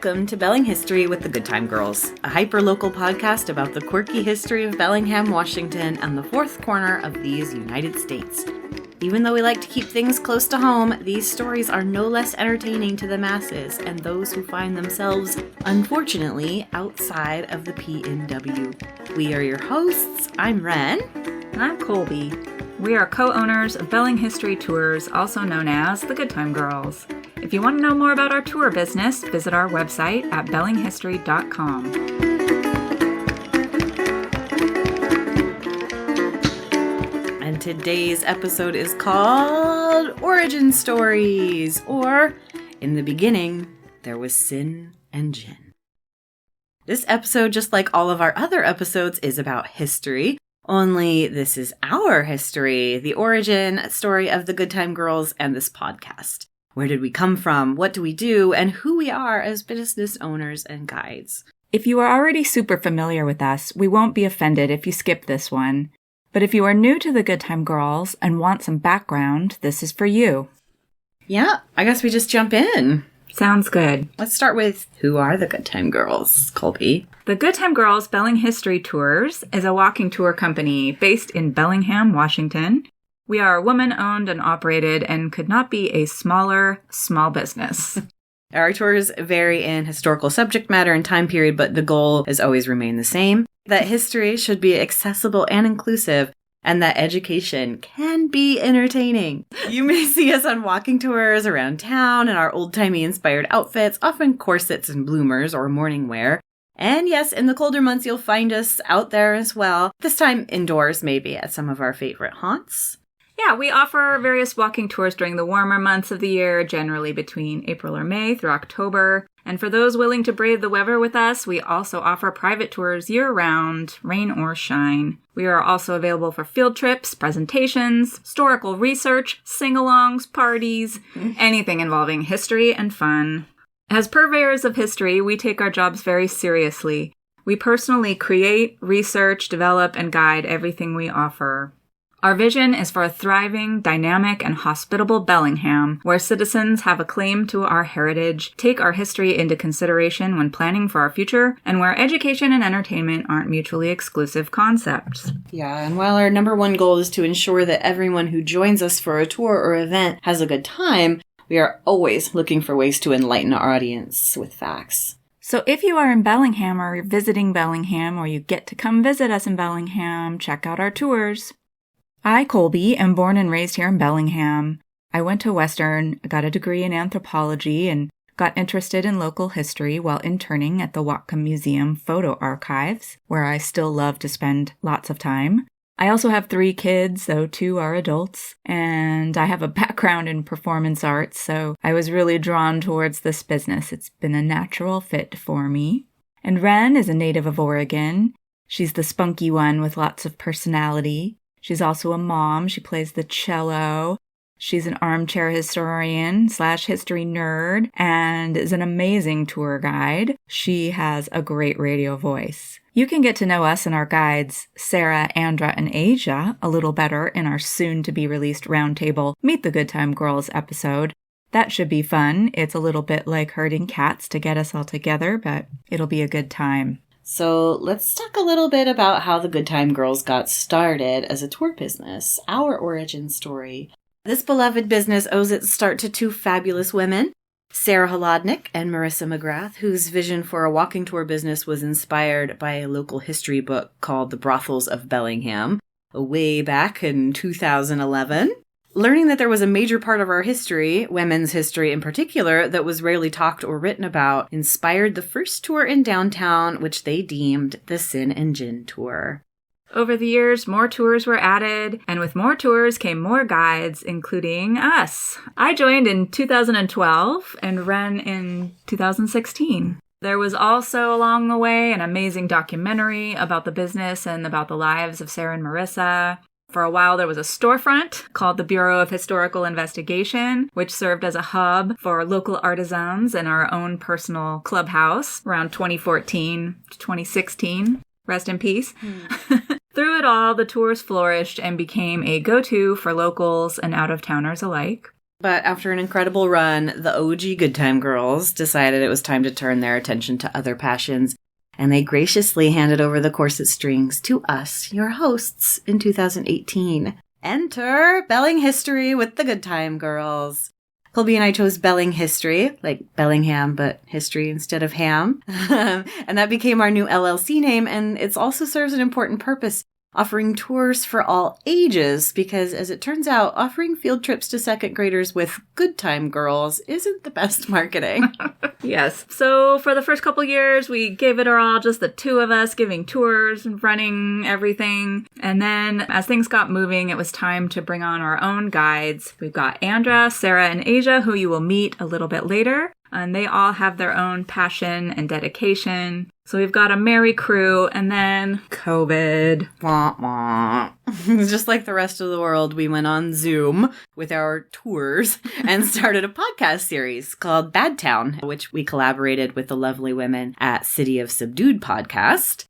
welcome to Belling History with the Good Time Girls, a hyper-local podcast about the quirky history of Bellingham, Washington, and the fourth corner of these United States. Even though we like to keep things close to home, these stories are no less entertaining to the masses and those who find themselves, unfortunately, outside of the PNW. We are your hosts. I'm Ren. And I'm Colby. We are co-owners of Belling History Tours, also known as the Good Time Girls. If you want to know more about our tour business, visit our website at bellinghistory.com. And today's episode is called Origin Stories, or In the Beginning, There Was Sin and Gin. This episode, just like all of our other episodes, is about history. Only this is our history, the origin story of the Good Time Girls and this podcast. Where did we come from? What do we do? And who we are as business owners and guides. If you are already super familiar with us, we won't be offended if you skip this one. But if you are new to the Good Time Girls and want some background, this is for you. Yeah, I guess we just jump in. Sounds good. Let's start with, who are the Good Time Girls, Colby? The Good Time Girls Belling History Tours is a walking tour company based in Bellingham, Washington. We are woman-owned and operated and could not be a smaller, small business. Our tours vary in historical subject matter and time period, but the goal has always remained the same. That history should be accessible and inclusive, and that education can be entertaining. You may see us on walking tours around town in our old-timey inspired outfits, often corsets and bloomers or morning wear. And yes, in the colder months, you'll find us out there as well. This time indoors, maybe, at some of our favorite haunts. Yeah, we offer various walking tours during the warmer months of the year, generally between April or May through October. And for those willing to brave the weather with us, we also offer private tours year-round, rain or shine. We are also available for field trips, presentations, historical research, sing-alongs, parties, anything involving history and fun. As purveyors of history, we take our jobs very seriously. We personally create, research, develop, and guide everything we offer. Our vision is for a thriving, dynamic, and hospitable Bellingham, where citizens have a claim to our heritage, take our history into consideration when planning for our future, and where education and entertainment aren't mutually exclusive concepts. Yeah, and while our number one goal is to ensure that everyone who joins us for a tour or event has a good time, we are always looking for ways to enlighten our audience with facts. So if you are in Bellingham or you're visiting Bellingham, or you get to come visit us in Bellingham, check out our tours. I, Colby, am born and raised here in Bellingham. I went to Western, got a degree in anthropology, and got interested in local history while interning at the Whatcom Museum Photo Archives, where I still love to spend lots of time. I also have 3 kids, though 2 are adults, and I have a background in performance arts, so I was really drawn towards this business. It's been a natural fit for me. And Ren is a native of Oregon. She's the spunky one with lots of personality. She's also a mom. She plays the cello. She's an armchair historian / history nerd and is an amazing tour guide. She has a great radio voice. You can get to know us and our guides, Sarah, Andra, and Asia, a little better in our soon-to-be-released Roundtable Meet the Good Time Girls episode. That should be fun. It's a little bit like herding cats to get us all together, but it'll be a good time. So let's talk a little bit about how the Good Time Girls got started as a tour business, our origin story. This beloved business owes its start to 2 fabulous women, Sarah Holodnik and Marissa McGrath, whose vision for a walking tour business was inspired by a local history book called The Brothels of Bellingham, way back in 2011. Learning that there was a major part of our history, women's history in particular, that was rarely talked or written about, inspired the first tour in downtown, which they deemed the Sin and Gin Tour. Over the years, more tours were added, and with more tours came more guides, including us. I joined in 2012 and Ren in 2016. There was also along the way an amazing documentary about the business and about the lives of Sarah and Marissa. For a while, there was a storefront called the Bureau of Historical Investigation, which served as a hub for local artisans and our own personal clubhouse around 2014 to 2016. Rest in peace. Through it all, the tours flourished and became a go-to for locals and out-of-towners alike. But after an incredible run, the OG Good Time Girls decided it was time to turn their attention to other passions, and they graciously handed over the corset strings to us, your hosts, in 2018. Enter Belling History with the Good Time Girls. Colby and I chose Belling History, like Bellingham, but history instead of ham. And that became our new LLC name, and it also serves an important purpose, offering tours for all ages, because as it turns out, offering field trips to second graders with Good Time Girls isn't the best marketing. Yes. So for the first couple years, we gave it our all, just the two of us giving tours and running everything. And then as things got moving, it was time to bring on our own guides. We've got Andra, Sarah, and Asia, who you will meet a little bit later. And they all have their own passion and dedication. So we've got a merry crew, and then COVID. Wah, wah. Just like the rest of the world, we went on Zoom with our tours and started a podcast series called Bad Town, which we collaborated with the lovely women at City of Subdued podcast.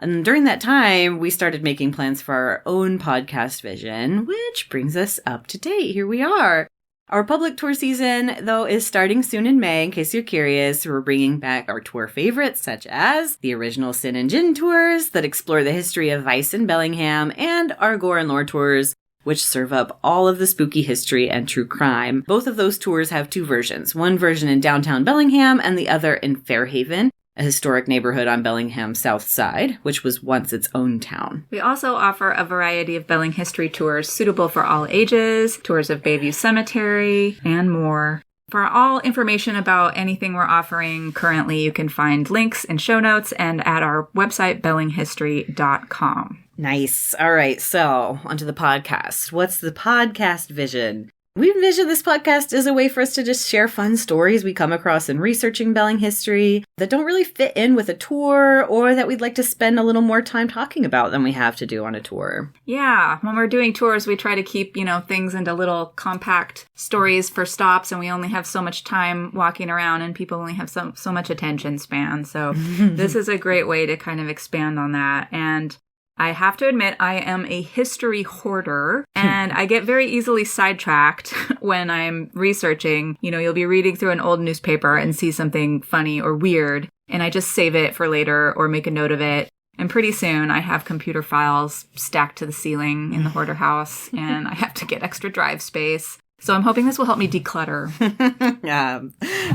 And during that time, we started making plans for our own podcast vision, which brings us up to date. Here we are. Our public tour season, though, is starting soon in May, in case you're curious. We're bringing back our tour favorites, such as the original Sin and Gin tours that explore the history of Vice and Bellingham, and our Gore and Lore tours, which serve up all of the spooky history and true crime. Both of those tours have two versions, one version in downtown Bellingham and the other in Fairhaven, a historic neighborhood on Bellingham's south side, which was once its own town. We also offer a variety of Belling history tours suitable for all ages, tours of Bayview Cemetery, and more. For all information about anything we're offering currently, you can find links in show notes and at our website, bellinghistory.com. Nice. All right, so onto the podcast. What's the podcast vision? We envision this podcast as a way for us to just share fun stories we come across in researching Belling history that don't really fit in with a tour, or that we'd like to spend a little more time talking about than we have to do on a tour. Yeah, when we're doing tours, we try to keep, things into little compact stories for stops, and we only have so much time walking around, and people only have so much attention span. So this is a great way to kind of expand on that. And I have to admit, I am a history hoarder, and I get very easily sidetracked when I'm researching. You'll be reading through an old newspaper and see something funny or weird, and I just save it for later or make a note of it. And pretty soon I have computer files stacked to the ceiling in the hoarder house, and I have to get extra drive space. So I'm hoping this will help me declutter.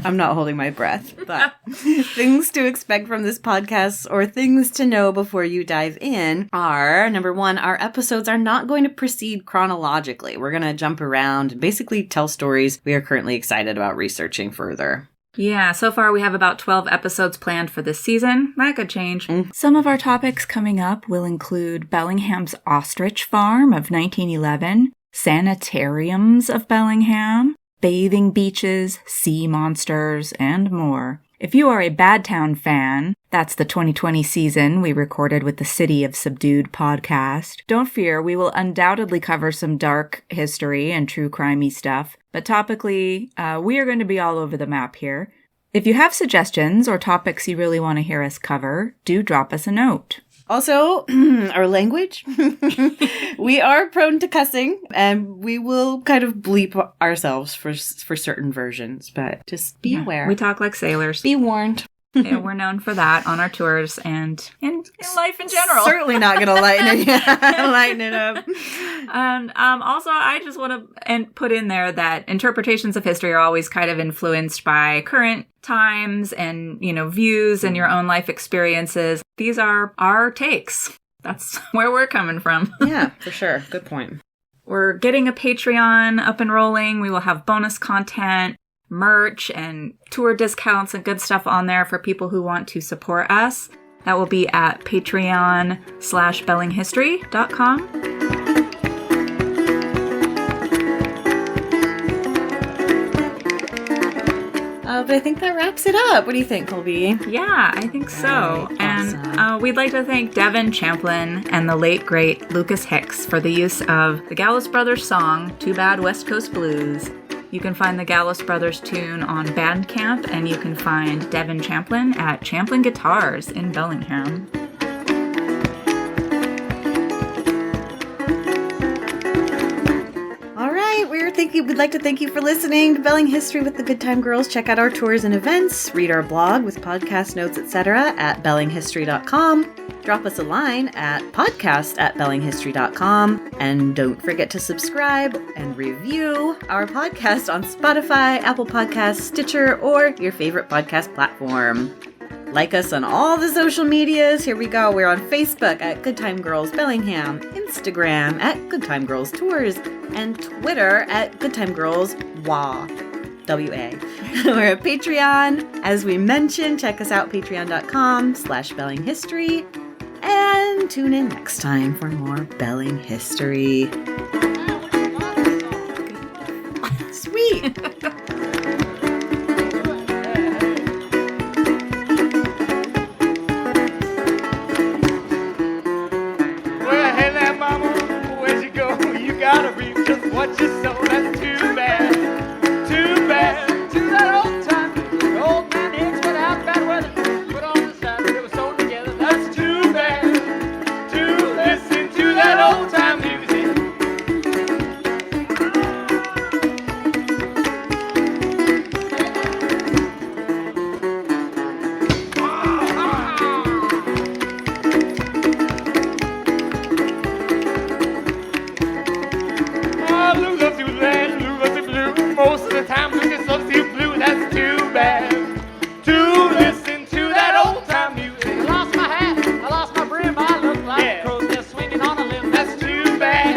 I'm not holding my breath, but things to expect from this podcast, or things to know before you dive in, are, number one, our episodes are not going to proceed chronologically. We're going to jump around and basically tell stories we are currently excited about researching further. Yeah, so far we have about 12 episodes planned for this season. That could change. Some of our topics coming up will include Bellingham's ostrich farm of 1911, sanitariums of Bellingham, bathing beaches, sea monsters, and more. If you are a Bad Town fan, that's the 2020 season we recorded with the City of Subdued podcast. Don't fear, we will undoubtedly cover some dark history and true crimey stuff, but topically, we are going to be all over the map here. If you have suggestions or topics you really want to hear us cover, do drop us a note. Also, our language. We are prone to cussing, and we will kind of bleep ourselves for certain versions, but just be aware. We talk like sailors. Be warned. Yeah, we're known for that on our tours and in life in general. Certainly not going to lighten it up. And also, I just want to put in there that interpretations of history are always kind of influenced by current times and, views and your own life experiences. These are our takes. That's where we're coming from. Yeah, for sure. Good point. We're getting a Patreon up and rolling. We will have bonus content, merch, and tour discounts and good stuff on there for people who want to support us. That will be at patreon.com/bellinghistory.com. But I think that wraps it up. What do you think, Colby? Yeah, I think so. Right, and awesome. We'd like to thank Devin Champlin and the late, great Lucas Hicks for the use of the Gallows Brothers song, Too Bad West Coast Blues. You can find the Gallows Brothers tune on Bandcamp, and you can find Devin Champlin at Champlin Guitars in Bellingham. We'd like to thank you for listening to Belling History with the Good Time Girls. Check out our tours and events. Read our blog with podcast notes, etc. at bellinghistory.com. Drop us a line at podcast@bellinghistory.com. And don't forget to subscribe and review our podcast on Spotify, Apple Podcasts, Stitcher, or your favorite podcast platform. Like us on all the social medias. Here we go. We're on Facebook at Good Time Girls Bellingham, Instagram at Good Time Girls Tours, and Twitter at Good Time Girls WA. W-A. We're at Patreon. As we mentioned, check us out, patreon.com/bellinghistory. And tune in next time for more Belling History. Sweet. Gotta reap just what you sow. That's too bad, too bad. To that old time, the old man hits without bad weather. Put on the side, they were sewn together. That's too bad. To listen to that old time music. Most of the time, looking so still blue, that's too bad. To listen to that old time music. I lost my hat, I lost my brim, I look like a crow's nest swinging on a limb. That's too bad.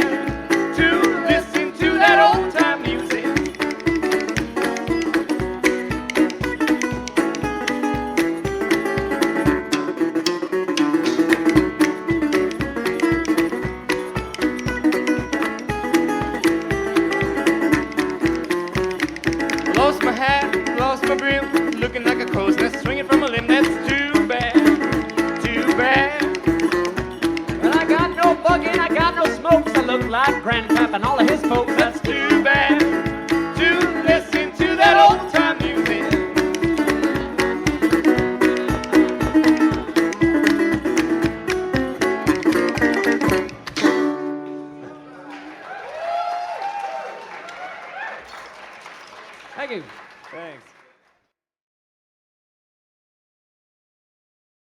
To listen to that old time music. Lost my hat, lost my brim, looking like a crow's nest swinging from a limb. That's too bad, too bad. Well, I got no bugging, I got no smokes. I look like Grandpap and all of his folks. That's too bad. To listen to that old time music. Thank you.